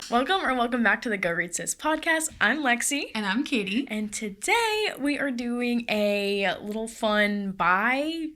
Welcome back to the Go Read Sis podcast. I'm Lexie. And I'm Kati. And today we are doing a little fun buy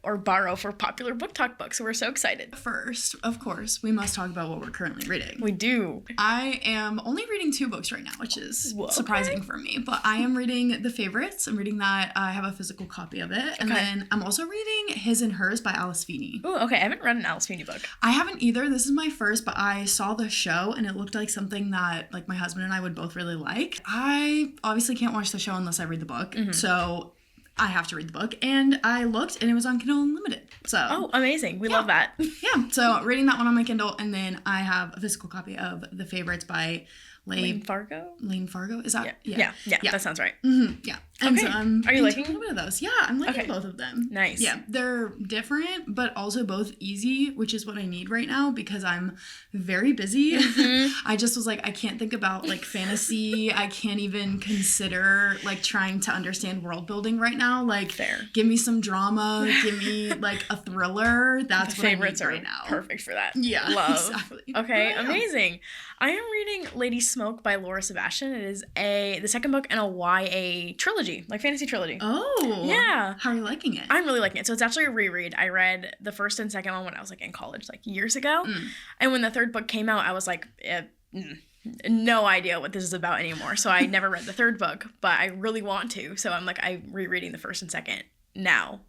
or borrow for popular BookTok books. So we're so excited. First, of course, we must talk about what we're currently reading. We do. I am only reading 2 books right now, which is surprising for me. But I am reading The Favorites. I'm reading that. I have a physical copy of it. And then I'm also reading His and Hers by Alice Feeney. Oh, okay. I haven't read an Alice Feeney book. I haven't either. This is my first, but I saw the show and it looked like something that like my husband and I would both really like. I obviously can't watch the show unless I read the book. Mm-hmm. So I have to read the book, and I looked, and it was on Kindle Unlimited. So, oh, amazing! We love that. Yeah, so reading that one on my Kindle, and then I have a physical copy of The Favorites by Lane Fargo. Lane Fargo, is that? Yeah. That sounds right. Mm-hmm. Yeah. And okay. So I'm Are you liking a little bit of those? Yeah, I'm liking both of them. Nice. Yeah, they're different, but also both easy, which is what I need right now because I'm very busy. Mm-hmm. I just was like, I can't think about like fantasy. I can't even consider like trying to understand world building right now. Like, give me some drama. Give me like a thriller. That's what I need right now. Perfect for that. Yeah, love. Exactly. Okay, amazing. I am reading Lady Smoke by Laura Sebastian. It is the second book in a YA trilogy, like fantasy trilogy. Oh. Yeah. How are you liking it? I'm really liking it. So it's actually a reread. I read the first and second one when I was like in college, like years ago. Mm. And when the third book came out, I was like, no idea what this is about anymore. So I never read the third book, but I really want to. So I'm rereading the first and second now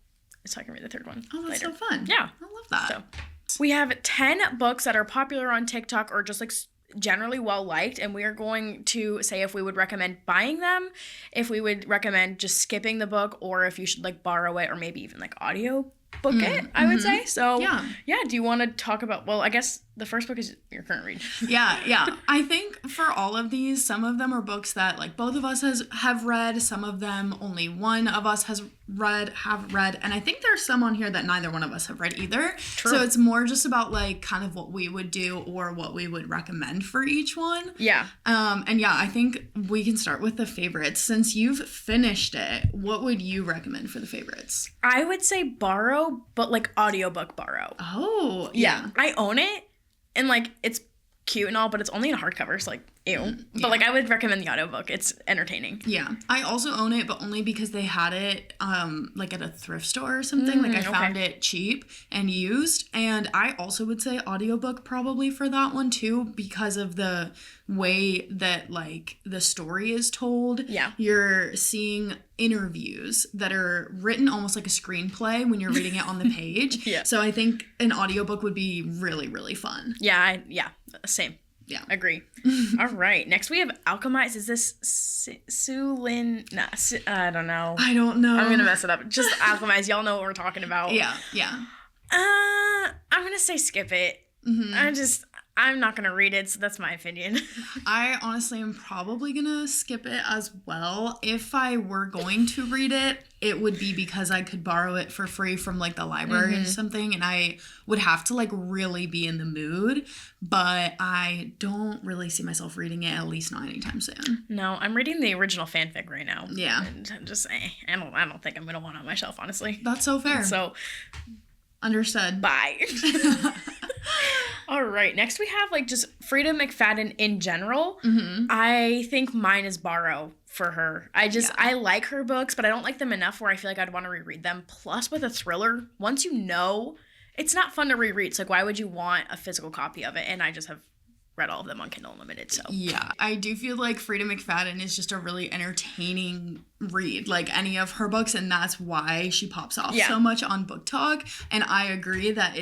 so I can read the third one Oh, that's later. so fun. Yeah. I love that. So we have 10 books that are popular on TikTok or just like generally well liked, and we are going to say if we would recommend buying them, if we would recommend just skipping the book, or if you should like borrow it or maybe even like audio book it, I would say. So yeah, do you want to talk about, well, I guess the first book is your current read. Yeah. I think for all of these, some of them are books that like both of us have read, some of them only one of us have read, and I think there's some on here that neither one of us have read either. True. So it's more just about like kind of what we would do or what we would recommend for each one. Yeah. And yeah, I think we can start with The Favorites. Since you've finished it, what would you recommend for The Favorites? I would say borrow, but like audiobook borrow. Oh, yeah. I own it. And, like, it's cute and all, but it's only in hardcover, so, like, ew. Yeah. But, like, I would recommend the audiobook. It's entertaining. Yeah. I also own it, but only because they had it, like, at a thrift store or something. Like, I found it cheap and used. And I also would say audiobook probably for that one, too, because of the way that, like, the story is told. Yeah. You're seeing interviews that are written almost like a screenplay when you're reading it on the page. Yeah. So I think an audiobook would be really, really fun. Yeah, same. Yeah. Agree. All right. Next we have Alchemize. Is this Sulin? Nah, I don't know. I don't know. I'm going to mess it up. Just Alchemize. Y'all know what we're talking about. Yeah. I'm going to say skip it. Mm-hmm. I'm not going to read it, so that's my opinion. I honestly am probably going to skip it as well. If I were going to read it, it would be because I could borrow it for free from, like, the library or something, and I would have to, like, really be in the mood, but I don't really see myself reading it, at least not anytime soon. No, I'm reading the original fanfic right now. Yeah. And I'm just, I don't think I'm going to want it on my shelf, honestly. That's so fair. So, understood. Bye. All right. Next we have like just Frida McFadden in general. Mm-hmm. I think mine is borrow for her. I like her books, but I don't like them enough where I feel like I'd want to reread them. Plus with a thriller, once you know, it's not fun to reread. So like, why would you want a physical copy of it? And I just have read all of them on Kindle Unlimited, so. Yeah, I do feel like Frida McFadden is just a really entertaining read, like any of her books, and that's why she pops off so much on BookTok, and I agree that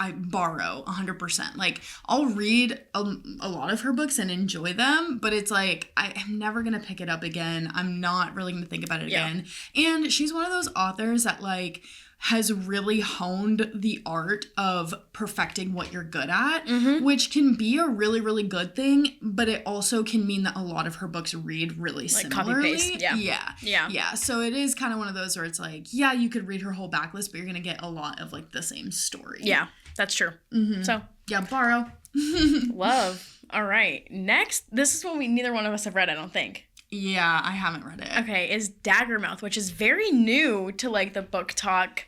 I borrow 100%. Like, I'll read a lot of her books and enjoy them, but it's like, I'm never going to pick it up again. I'm not really going to think about it again. And she's one of those authors that, like, has really honed the art of perfecting what you're good at, which can be a really, really good thing, but it also can mean that a lot of her books read really like similarly. Copy paste. Yeah. So it is kind of one of those where it's like, yeah, you could read her whole backlist, but you're going to get a lot of like the same story. Yeah, that's true. Mm-hmm. So yeah, borrow. Love. All right. Next, this is one neither one of us have read, I don't think. Yeah, I haven't read it. Okay, is Daggermouth, which is very new to like the BookTok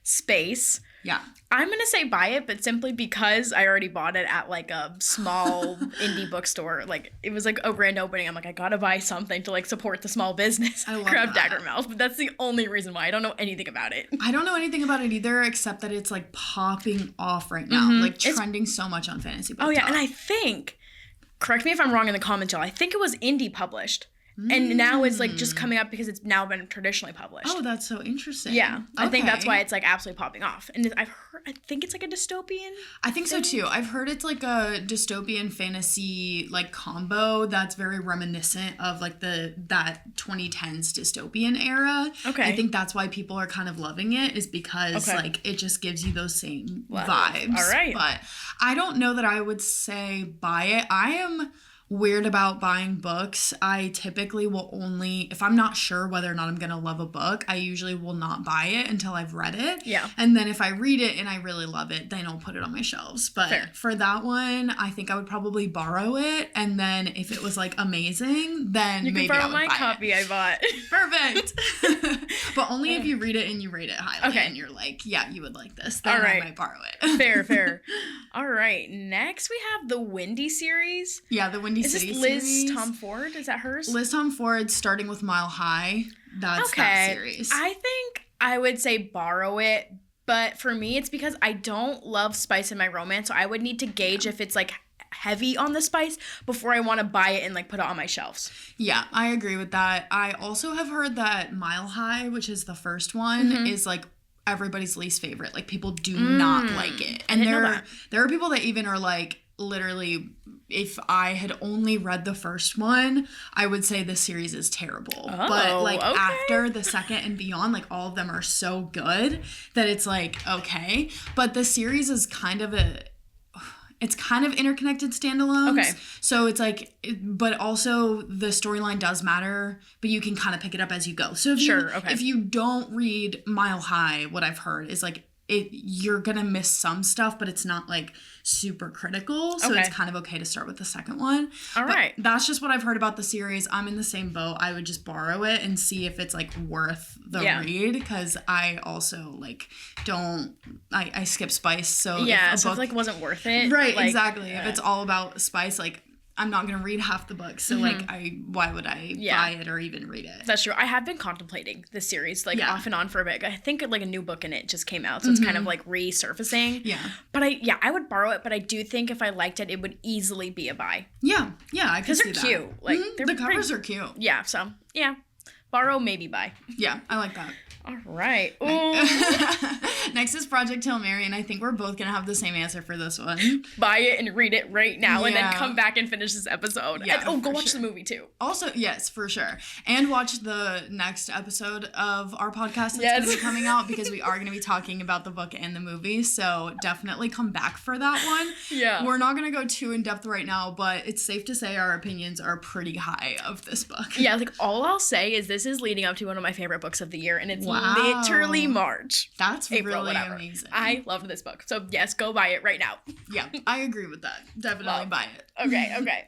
space. Yeah. I'm going to say buy it, but simply because I already bought it at like a small indie bookstore. Like it was like a grand opening. I'm like, I got to buy something to like support the small business. I love Grab that. Dagger Mouth, but that's the only reason why. I don't know anything about it. I don't know anything about it either, except that it's like popping off right now. Like trending so much on Fantasy Book. Oh yeah, Talk. and I think, correct me if I'm wrong in the comments, y'all, I think it was indie published. And now it's like just coming up because it's now been traditionally published. Oh, that's so interesting. Yeah, okay. I think that's why it's like absolutely popping off. And I think it's like a dystopian. I think so too. I've heard it's like a dystopian fantasy like combo that's very reminiscent of like that 2010s dystopian era. Okay. I think that's why people are kind of loving it, is because like it just gives you those same vibes. All right. But I don't know that I would say buy it. I am weird about buying books. I typically will only, if I'm not sure whether or not I'm going to love a book, I usually will not buy it until I've read it. Yeah. And then if I read it and I really love it, then I'll put it on my shelves. But Fair. for that one, I think I would probably borrow it. And then if it was like amazing, then You can maybe I borrow would my buy copy I bought. Perfect. But only if you read it and you rate it highly. Okay. And you're like, yeah, you would like this. Then All right. I might borrow it. Fair. All right. Next, we have the Windy series. Yeah, the Windy Is City this Liz series. Tom Ford? Is that hers? Liz Tom Ford, starting with Mile High. That's that series. I think I would say borrow it, but for me, it's because I don't love spice in my romance, so I would need to gauge if it's like heavy on the spice before I want to buy it and like put it on my shelves. Yeah, I agree with that. I also have heard that Mile High, which is the first one, is like everybody's least favorite. Like people do not like it. And there are people that even are like, literally, if I had only read the first one, I would say this series is terrible. But like after the second and beyond, like all of them are so good that it's like, okay. But the series is kind of interconnected standalones. Okay. So it's like, but also the storyline does matter, but you can kind of pick it up as you go. So if you don't read Mile High, what I've heard is like, you're gonna miss some stuff, but it's not like super critical, so it's kind of okay to start with the second one. All right. That's just what I've heard about the series. I'm in the same boat. I would just borrow it and see if it's like worth the read, because I also like I skip spice, so if it like wasn't worth it, right? Like, exactly. If it's all about spice, like I'm not gonna read half the book, so like why would I buy it or even read it? That's true. I have been contemplating this series like off and on for a bit. I think like a new book in it just came out, so it's kind of like resurfacing. Yeah. But I would borrow it, but I do think if I liked it, it would easily be a buy. Yeah, I can see that. Because they're cute. Like the covers are cute. Yeah. So borrow, maybe buy. Yeah, I like that. All right. Next is Project Hail Mary, and I think we're both gonna have the same answer for this one. Buy it and read it right now, and then come back and finish this episode. Yeah, and, go watch the movie too. Also, yes, for sure. And watch the next episode of our podcast that's gonna be coming out, because we are gonna be talking about the book and the movie. So definitely come back for that one. Yeah. We're not gonna go too in depth right now, but it's safe to say our opinions are pretty high of this book. Yeah, like all I'll say is this is leading up to one of my favorite books of the year, and it's literally March. That's April, really whatever. amazing. I loved this book. So yes, go buy it right now. Yeah, I agree with that. Definitely buy it. Okay.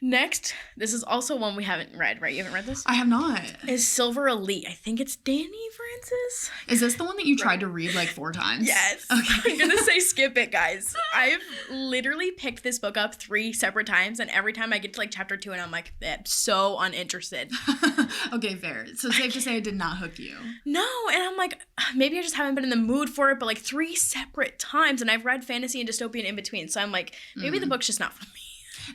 Next, this is also one we haven't read, right? You haven't read this? I have not. Is Silver Elite. I think it's Danny Francis. Is this the one that you tried to read like 4 times? Yes. Okay. I'm going to say skip it, guys. I've literally picked this book up 3 separate times, and every time I get to like chapter 2 and I'm like, so uninterested. Okay, fair. So safe to say it did not hook you. No, and I'm like, maybe I just haven't been in the mood for it, but like 3 separate times, and I've read fantasy and dystopian in between, so I'm like, maybe the book's just not for me.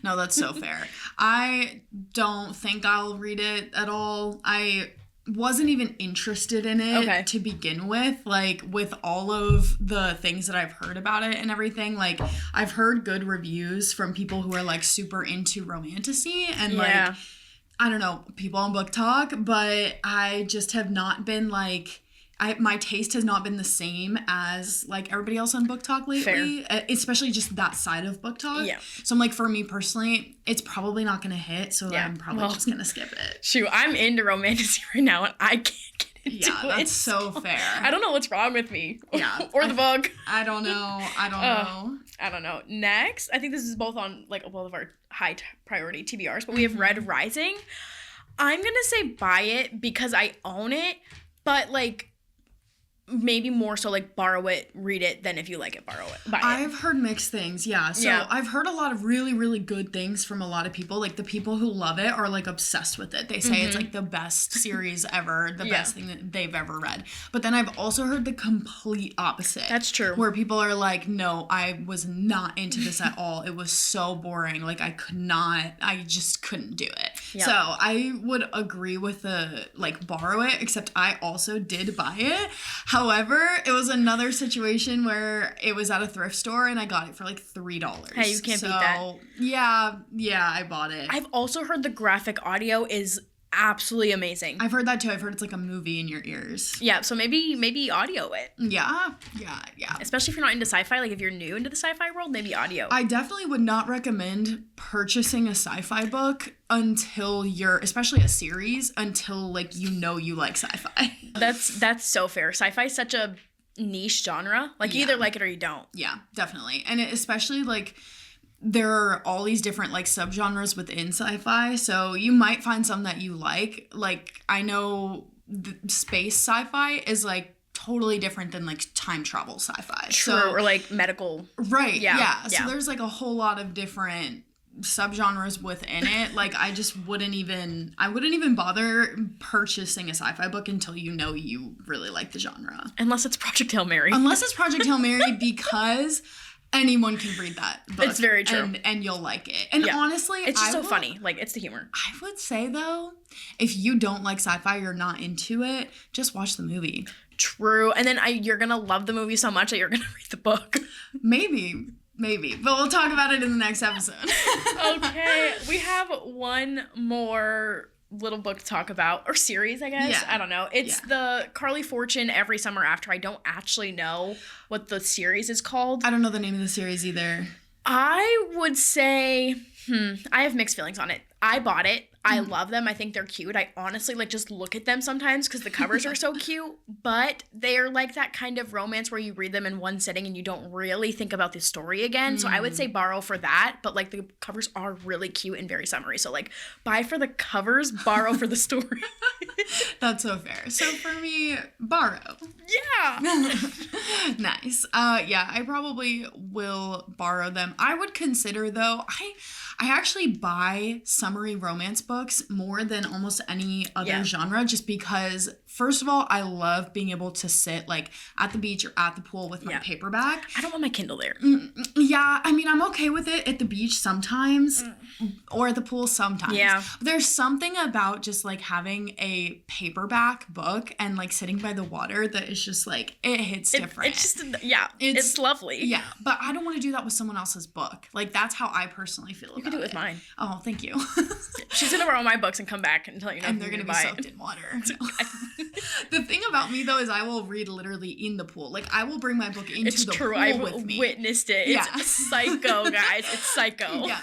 No, that's so fair. I don't think I'll read it at all. I wasn't even interested in it to begin with. Like, with all of the things that I've heard about it and everything, like, I've heard good reviews from people who are, like, super into romantasy and, like, I don't know, people on Book Talk, but I just have not been, like... my taste has not been the same as like everybody else on Book Talk lately, especially just that side of Book Talk. Yeah. So I'm like, for me personally, it's probably not gonna hit, so I'm probably just gonna skip it. Shoot, I'm into romantasy right now, and I can't get into it. Yeah, that's so fair. I don't know what's wrong with me. Yeah. Or the book. I don't know. I don't know. Next, I think this is both on like both of our high priority TBRs, but we have Red Rising. I'm gonna say buy it because I own it, but like, maybe more so like borrow it, read it, than if you like it, borrow it, buy it. I've heard mixed things, yeah. So I've heard a lot of really, really good things from a lot of people. Like the people who love it are like obsessed with it. They say it's like the best series ever, the best thing that they've ever read. But then I've also heard the complete opposite. That's true. Where people are like, no, I was not into this at all. It was so boring. Like I just couldn't do it. Yep. So I would agree with the like borrow it, except I also did buy it. However, it was another situation where it was at a thrift store and I got it for like $3. Hey, you can't beat that. Yeah, I bought it. I've also heard the graphic audio is absolutely amazing. I've heard that too. I've heard it's like a movie in your ears. Yeah, so maybe audio it. Yeah. Especially if you're not into sci-fi, like if you're new into the sci-fi world, maybe audio. I definitely would not recommend purchasing a sci-fi book until especially a series, until like you like sci-fi. That's so fair. Sci-fi is such a niche genre. Like you either like it or you don't. Yeah, definitely. And especially like there are all these different like subgenres within sci-fi, so you might find some that you like. Like I know space sci-fi is like totally different than like time travel sci-fi. True, or like medical. Right. Yeah. So there's like a whole lot of different subgenres within it. Like I wouldn't even bother purchasing a sci-fi book until you really like the genre. Unless it's Project Hail Mary. Because anyone can read that book. It's very true. And you'll like it. And honestly, it's just so funny. Like, it's the humor. I would say, though, if you don't like sci-fi, you're not into it, just watch the movie. True. And then you're going to love the movie so much that you're going to read the book. Maybe. But we'll talk about it in the next episode. Okay. We have one more little book to talk about, or series, I guess. I don't know. It's the Carly Fortune Every Summer After. I don't actually know what the series is called. I don't know the name of the series either. I would say, I have mixed feelings on it. I bought it. I love them. I think they're cute. I honestly like just look at them sometimes because the covers are so cute, but they're like that kind of romance where you read them in one sitting and you don't really think about the story again. So I would say borrow for that, but like the covers are really cute and very summery. So like buy for the covers, borrow for the story. That's so fair. So for me, borrow. Yeah. Nice. I probably will borrow them. I would consider though, I actually buy summery romance books more than almost any other genre, just because, first of all, I love being able to sit like at the beach or at the pool with my paperback. I don't want my Kindle there. Yeah, I mean, I'm okay with it at the beach sometimes or at the pool sometimes. Yeah. But there's something about just like having a paperback book and like sitting by the water that is just like, it hits different. It's just, it's lovely. Yeah, but I don't want to do that with someone else's book. Like, that's how I personally feel about it. You can do it with mine. Oh, thank you. She's going to borrow my books and come back and tell you and they're going to be soaked in water. The thing about me, though, is I will read literally in the pool. Like, I will bring my book into the pool with me. I've witnessed it. It's psycho, guys. It's psycho. Yeah,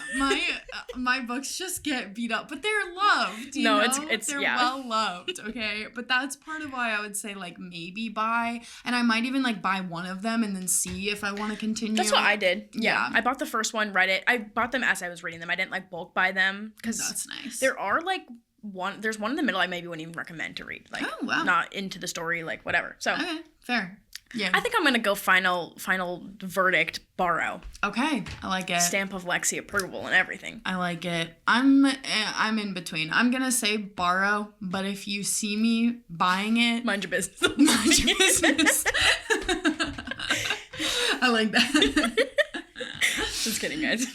my books just get beat up, but they're loved. They're well loved, okay? But that's part of why I would say, like, maybe buy, and I might even, like, buy one of them and then see if I want to continue. That's what I did. Yeah. I bought the first one, read it. I bought them as I was reading them. I didn't, like, bulk buy them. Because that's nice. There are, like, there's one in the middle I maybe wouldn't even recommend to read. Like, oh, wow. Not into the story, like, whatever. So. Okay, fair. Yeah. I think I'm going to go final verdict, borrow. Okay, I like it. Stamp of Lexie approval and everything. I like it. I'm in between. I'm going to say borrow, but if you see me buying it, mind your business. Mind your business. I like that. Just kidding, guys.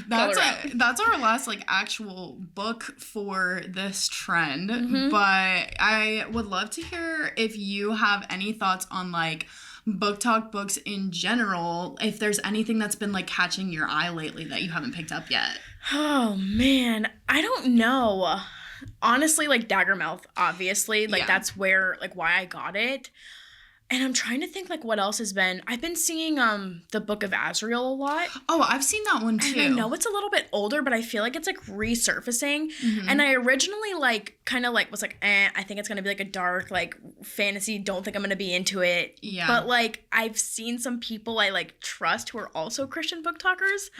That's our last like actual book for this trend. But I would love to hear if you have any thoughts on like BookTok books in general. If there's anything that's been like catching your eye lately that you haven't picked up yet. Oh man, I don't know. Honestly, like Daggermouth, obviously, like that's where like why I got it. And I'm trying to think, like, what else has been... I've been seeing the Book of Azrael a lot. Oh, I've seen that one, too. And I know it's a little bit older, but I feel like it's, like, resurfacing. And I originally, like, kind of, like, was like, I think it's going to be, like, a dark, like, fantasy. Don't think I'm going to be into it. Yeah. But, like, I've seen some people I, like, trust who are also Christian book talkers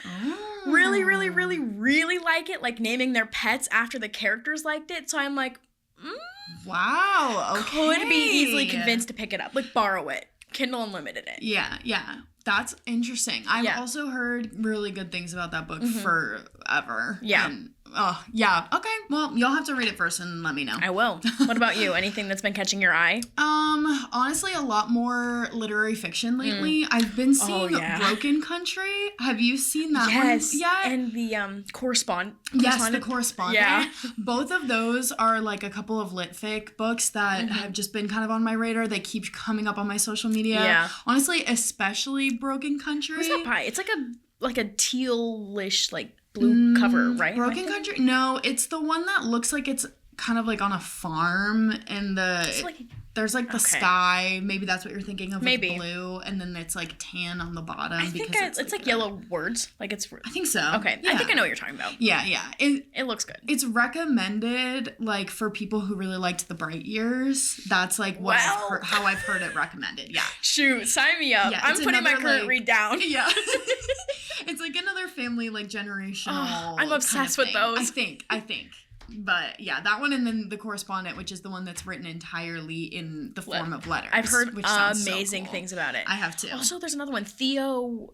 really, really, really, really like it. Like, naming their pets after the characters liked it. So I'm like... Wow. Okay. Could be easily convinced to pick it up. Like, borrow it. Kindle Unlimited it. Yeah. That's interesting. I've also heard really good things about that book forever. Yeah. And, yeah. Okay. Well, you'll have to read it first and let me know. I will. What about you? Anything that's been catching your eye? Honestly, a lot more literary fiction lately. I've been seeing Broken Country. Have you seen that one yet? And the correspondent. Yes, The Correspondent. Yeah. Both of those are like a couple of lit fic books that have just been kind of on my radar. They keep coming up on my social media. Yeah. Honestly, especially Broken Country. Who's that by? It's like a tealish, like, blue cover, right? Broken Country? No, it's the one that looks like it's kind of like on a farm and there's like the sky. Maybe that's what you're thinking of. Maybe. With blue, and then it's like tan on the bottom. I think it's like yellow words. Like it's. I think so. Okay, yeah. I think I know what you're talking about. Yeah. It looks good. It's recommended like for people who really liked The Bright Years. That's like what how I've heard it recommended. Yeah. Shoot, sign me up. Yeah, I'm putting my current read down. Yeah. It's like another family like generational. I'm obsessed with those. I think. But yeah, that one, and then The Correspondent, which is the one that's written entirely in the form of letters. I've heard amazing things about it. I have too. Also, there's another one, Theo.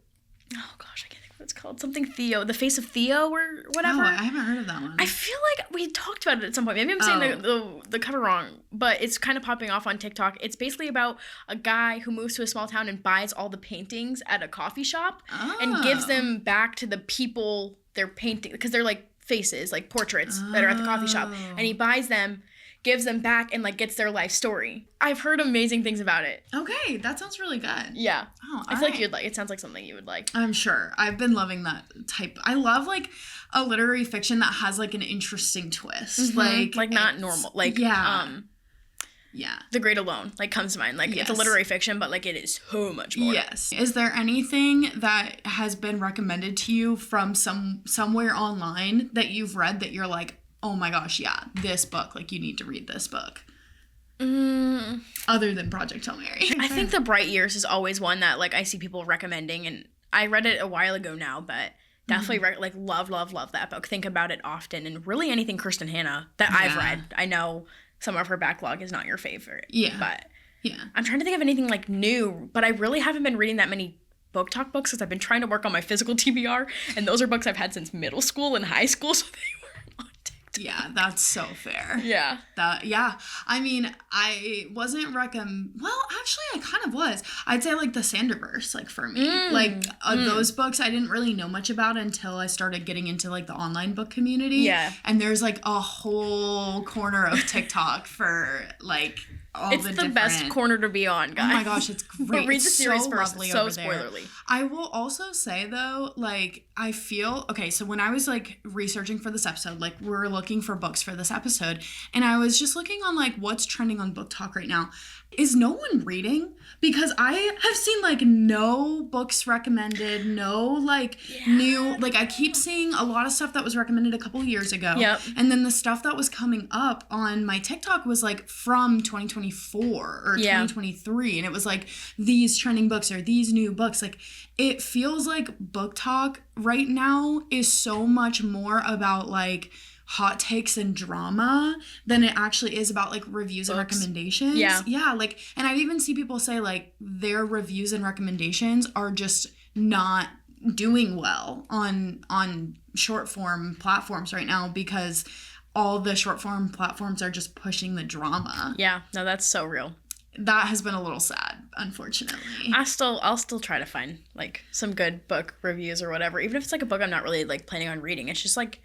Oh gosh, I can't think what it's called. Something Theo, The Face of Theo or whatever. Oh, I haven't heard of that one. I feel like we talked about it at some point. Maybe I'm saying the cover wrong, but it's kind of popping off on TikTok. It's basically about a guy who moves to a small town and buys all the paintings at a coffee shop and gives them back to the people they're painting, because they're like faces, like portraits that are at the coffee shop, and he buys them, gives them back, and like gets their life story. I've heard amazing things about it. Okay, that sounds really good. Yeah. I feel like you'd like it. Sounds like something you would like. I'm sure. I've been loving that type. I love like a literary fiction that has like an interesting twist. Like not normal. Like The Great Alone, like, comes to mind. Like, it's a literary fiction, but, like, it is so much more. Yes. Is there anything that has been recommended to you from somewhere online that you've read that you're like, oh my gosh, yeah, this book, like, you need to read this book? Other than Project Hail Mary. I think The Bright Years is always one that, like, I see people recommending, and I read it a while ago now, but definitely, love that book. Think about it often, and really anything Kirsten Hanna that I've read. I know some of her backlog is not your favorite. Yeah. But I'm trying to think of anything like new, but I really haven't been reading that many BookTok books because I've been trying to work on my physical TBR, and those are books I've had since middle school and high school, so they weren't on TikTok. Yeah, that's so fair. Yeah. I mean, I wasn't well, actually I kind of was. I'd say like the Sanderverse, like for me. Those books I didn't really know much about until I started getting into like the online book community. Yeah. And there's like a whole corner of TikTok for like it's the best corner to be on, guys. Oh my gosh, it's great. Read the series first. Lovely so over there. Spoilerly. I will also say though, like I feel so when I was like researching for this episode, like we're looking for books for this episode, and I was just looking on like what's trending on BookTok right now. Is no one reading? Because I have seen like no books recommended, no like new, like I keep seeing a lot of stuff that was recommended a couple years ago. Yep. And then the stuff that was coming up on my TikTok was like from 2024 or 2023. And it was like these trending books or these new books. Like it feels like BookTok right now is so much more about like hot takes and drama than it actually is about like reviews and recommendations. Yeah, like, and I even see people say like their reviews and recommendations are just not doing well on short form platforms right now because all the short form platforms are just pushing the drama. Yeah, no, that's so real. That has been a little sad, unfortunately. I'll still try to find like some good book reviews or whatever, even if it's like a book I'm not really like planning on reading. It's just like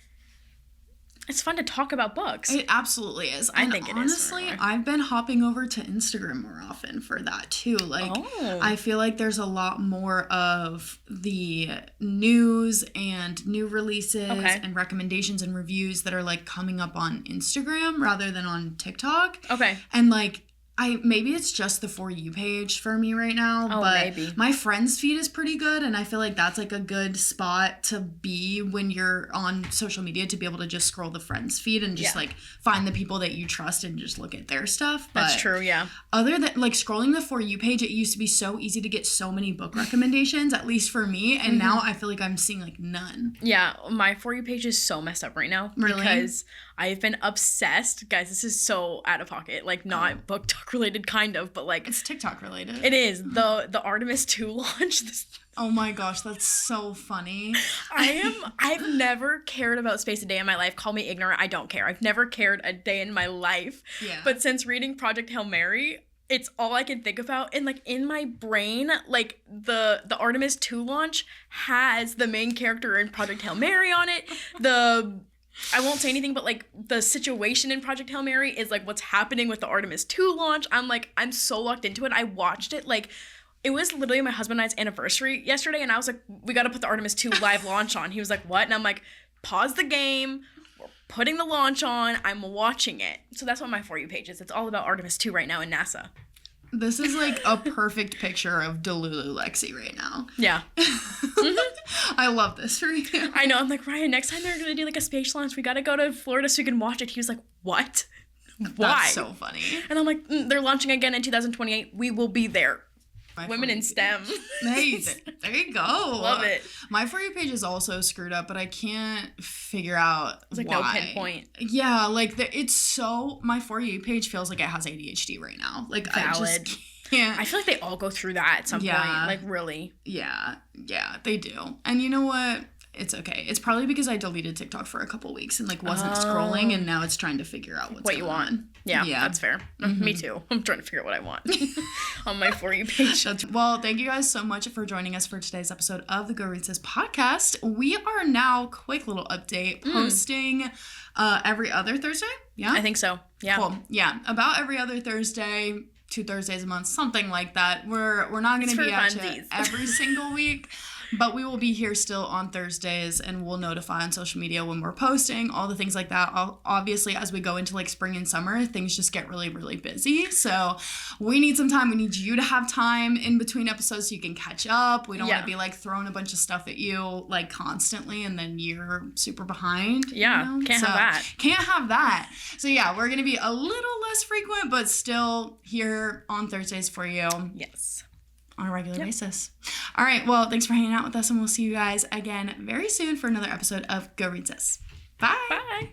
it's fun to talk about books. It absolutely is. I think it honestly, is. Honestly, I've been hopping over to Instagram more often for that too. Like, I feel like there's a lot more of the news and new releases and recommendations and reviews that are like coming up on Instagram rather than on TikTok. Okay. And like, maybe it's just the For You page for me right now, but maybe. My friends feed is pretty good, and I feel like that's like a good spot to be when you're on social media, to be able to just scroll the friends feed and just like find the people that you trust and just look at their stuff. But that's true, yeah. Other than like scrolling the For You page, it used to be so easy to get so many book recommendations, at least for me, and now I feel like I'm seeing like none. Yeah, my For You page is so messed up right now. Really? Because I've been obsessed. Guys, this is so out of pocket. Like, not BookTok related, kind of, but like... It's TikTok related. It is. The Artemis 2 launch. Oh my gosh, that's so funny. I've never cared about space a day in my life. Call me ignorant. I don't care. I've never cared a day in my life. Yeah. But since reading Project Hail Mary, it's all I can think about. And like in my brain, like the Artemis 2 launch has the main character in Project Hail Mary on it. I won't say anything, but like the situation in Project Hail Mary is like what's happening with the Artemis 2 launch. I'm so locked into it. I watched it like it was literally my husband and I's anniversary yesterday, and I was like, we got to put the Artemis 2 live launch on. He was like, what? And I'm like, pause the game. We're putting the launch on. I'm watching it. So that's what my For You page is. It's all about Artemis 2 right now in NASA. This is like a perfect picture of Delulu Lexie right now. Yeah. I love this for you. I know. I'm like, Ryan, next time they're going to do like a space launch, we got to go to Florida so we can watch it. He was like, what? Why? That's so funny. And I'm like, they're launching again in 2028. We will be there. Women in STEM. Hey, there you go. Love it. My For You page is also screwed up, but I can't figure out It's like why. no pinpoint. Yeah, like it's so, my For You page feels like it has ADHD right now. Like Valid. I just can't. I feel like they all go through that at some point. Like really. Yeah, they do. And you know what? It's okay. It's probably because I deleted TikTok for a couple weeks and like wasn't scrolling, and now it's trying to figure out what you want. Yeah, that's fair. Mm-hmm. Me too. I'm trying to figure out what I want on my For You page. Well, thank you guys so much for joining us for today's episode of the Go Read Sis podcast. We are now, quick little update, posting every other Thursday. Yeah, I think so. Yeah. Cool. Yeah, about every other Thursday. 2 Thursdays a month, something like that. We're not going to be at you every single week, but we will be here still on Thursdays, and we'll notify on social media when we're posting, all the things like that. Obviously, as we go into like spring and summer, things just get really, really busy. So we need some time. We need you to have time in between episodes so you can catch up. We don't want to be like throwing a bunch of stuff at you like constantly, and then you're super behind. Yeah, you know? Can't have that. So yeah, we're going to be a little less frequent, but still here on Thursdays for you. Yes. On a regular basis. All right. Well, thanks for hanging out with us, and we'll see you guys again very soon for another episode of Go Read Sis. Bye. Bye.